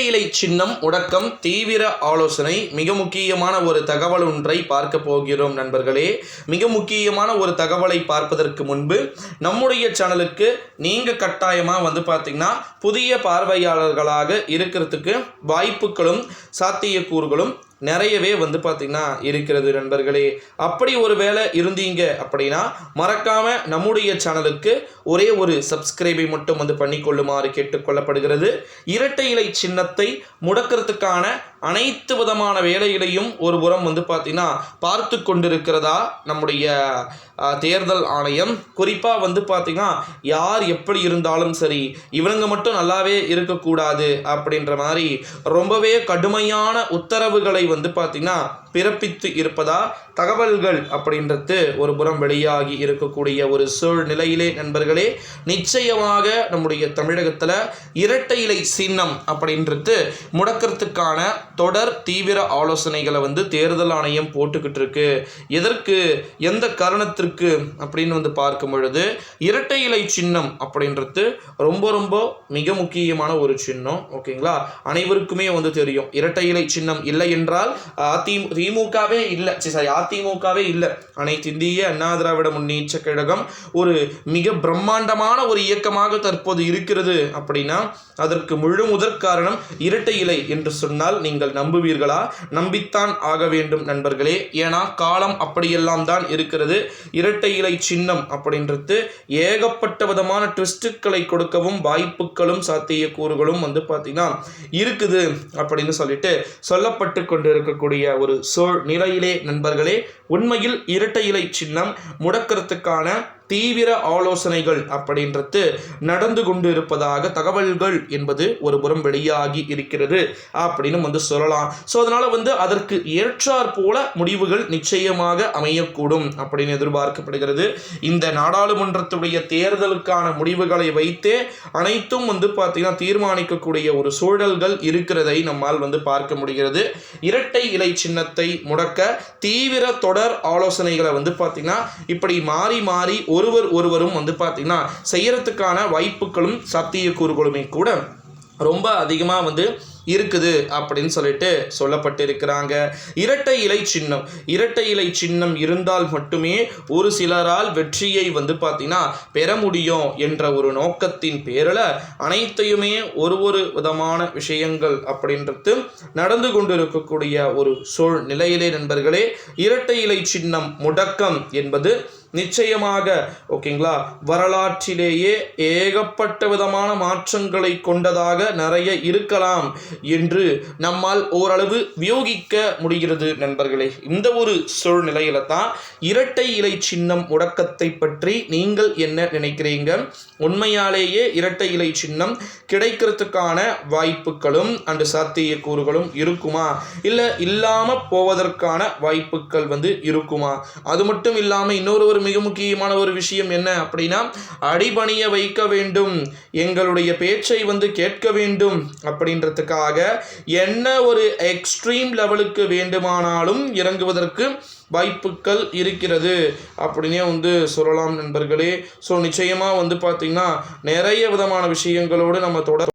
இலை சின்னம் முடக்கம் தீவிர ஆலோசனை. மிக முக்கியமான ஒரு தகவல் ஒன்றை பார்க்க போகிறோம் நண்பர்களே. மிக முக்கியமான ஒரு தகவலை பார்ப்பதற்கு முன்பு நம்முடைய சேனலுக்கு நீங்கள் கட்டாயமாக பார்த்தீங்கன்னா புதிய பார்வையாளர்களாக இருக்கிறதுக்கு வாய்ப்புகளும் சாத்தியக்கூறுகளும் நிறையவே பார்த்தீங்கன்னா இருக்கிறது நண்பர்களே. அப்படி ஒரு வேளை இருந்தீங்க அப்படின்னா மறக்காம நம்முடைய சேனலுக்கு ஒரே ஒரு சப்ஸ்கிரைபை மட்டும் பண்ணிக்கொள்ளுமாறு கேட்டுக்கொள்ளப்படுகிறது. இரட்டை இலை சின்னத்தை முடக்கிறதுக்கான அனைத்து விதமான வேலைகளையும் ஒரு புறம் பார்த்தீங்கன்னா பார்த்து கொண்டிருக்கிறதா நம்முடைய தேர்தல் ஆணையம். குறிப்பாக பார்த்தீங்கன்னா யார் எப்படி இருந்தாலும் சரி இவங்க மட்டும் நல்லாவே இருக்கக்கூடாது அப்படின்ற மாதிரி ரொம்பவே கடுமையான உத்தரவுகளை பார்த்தீங்கன்னா பிறப்பித்து இருப்பதா தகவல்கள் அப்படின்றது ஒரு புறம் வெளியாகி இருக்கக்கூடிய ஒரு சூழ்நிலையிலே நண்பர்களே, நிச்சயமாக நம்முடைய தமிழகத்தில் இரட்டை இலை சின்னம் அப்படின்றது முடக்கிறதுக்கான தொடர் தீவிர ஆலோசனைகளை தேர்தல் ஆணையம் போட்டுக்கிட்டு இருக்கு. எதற்கு, எந்த காரணத்திற்கு அப்படின்னு பார்க்கும் பொழுது இரட்டை இலை சின்னம் அப்படின்றது ரொம்ப ரொம்ப மிக முக்கியமான ஒரு சின்னம். ஓகேங்களா, அனைவருக்குமே தெரியும். இரட்டை இலை சின்னம் இல்லை என்றால் திமுகவே இல்லை, அதிமுகவே இல்லை. அனைத்து இந்திய அண்ணா திராவிட முன்னேற்ற கழகம் ஒரு மிக பிரம்மாண்டமான ஒரு இயக்கமாக தற்போது இருக்கிறது அப்படின்னா அதற்கு முழு முதற் காரணம் இரட்டை இலை என்று சொன்னால் நீங்கள் நம்புவீர்களா? நம்பித்தான் ஆக வேண்டும் நண்பர்களே. ஏன்னா காலம் அப்படியெல்லாம் தான் இருக்கிறது. இரட்டை இலை சின்னம் அப்படின்றது ஏகப்பட்ட விதமான ட்விஸ்டுகளை கொடுக்கவும் வாய்ப்புகளும் சாத்தியக்கூறுகளும் பார்த்தீங்கன்னா இருக்குது அப்படின்னு சொல்லிட்டு சொல்லப்பட்டு கொண்டு இருக்கக்கூடிய ஒரு நிலையிலே நண்பர்களே, உண்மையில் இரட்டை இலை சின்னம் முடக்கிறதுக்கான தீவிர ஆலோசனைகள் அப்படின்றது நடந்து கொண்டு இருப்பதாக தகவல்கள் என்பது ஒரு புறம் வெளியாகி இருக்கிறது அப்படின்னு சொல்லலாம். ஸோ அதனால அதற்கு ஏற்றாற் போல முடிவுகள் நிச்சயமாக அமையக்கூடும் அப்படின்னு எதிர்பார்க்கப்படுகிறது. இந்த நாடாளுமன்றத்துடைய தேர்தலுக்கான முடிவுகளை வைத்தே அனைத்தும் பார்த்தீங்கன்னா தீர்மானிக்கக்கூடிய ஒரு சூழல்கள் இருக்கிறதை நம்மால் பார்க்க முடிகிறது. இரட்டை இலை சின்னத்தை முடக்க தீவிர தொடர் ஆலோசனைகளை பார்த்தீங்கன்னா இப்படி மாறி மாறி ஒருவரும் பார்த்தீங்கன்னா செய்யறதுக்கான வாய்ப்புகளும் சாத்தியக்கூறுகளுமே கூட ரொம்ப அதிகமாக இருக்குது அப்படின்னு சொல்லிட்டு சொல்லப்பட்டிருக்கிறாங்க. இரட்டை இலை சின்னம் இருந்தால் மட்டுமே ஒரு சிலரால் வெற்றியை பார்த்தீங்கன்னா பெற முடியும் என்ற ஒரு நோக்கத்தின் பேரில் அனைத்தையுமே ஒரு விதமான விஷயங்கள் அப்படின்றது நடந்து கொண்டு இருக்கக்கூடிய ஒரு சூழ்நிலையிலே நண்பர்களே, இரட்டை இலை சின்னம் முடக்கம் என்பது நிச்சயமாக ஓகேங்களா வரலாற்றிலேயே ஏகப்பட்ட விதமான மாற்றங்களை கொண்டதாக நிறைய இருக்கலாம் என்று நம்மால் ஓரளவு வியூகிக்க முடிகிறது நண்பர்களே. இந்த ஒரு சூழ்நிலையில தான் இரட்டை இலை சின்னம் முடக்கத்தை பற்றி நீங்கள் என்ன நினைக்கிறீங்க? உண்மையாலேயே இரட்டை இலை சின்னம் கிடைக்கிறதுக்கான வாய்ப்புகளும் அந்த சாத்தியக்கூறுகளும் இருக்குமா, இல்லை இல்லாமல் போவதற்கான வாய்ப்புகள் இருக்குமா? அது மட்டும் இல்லாமல் இன்னொரு மிக முக்கியமான ஒரு விஷயம் என்ன அப்படின்னா, அடிபணிய வைக்க வேண்டும், எங்களுடைய பேச்சை கேட்க வேண்டும் அப்படின்றதுக்காக என்ன ஒரு எக்ஸ்ட்ரீம் லெவலுக்கு வேண்டுமானாலும் இறங்குவதற்கு வாய்ப்புகள் இருக்கிறது அப்படின்னே சொல்லலாம் நண்பர்களே. ஸோ நிச்சயமாக பார்த்தீங்கன்னா நிறைய விதமான விஷயங்களோடு நம்ம தொடர்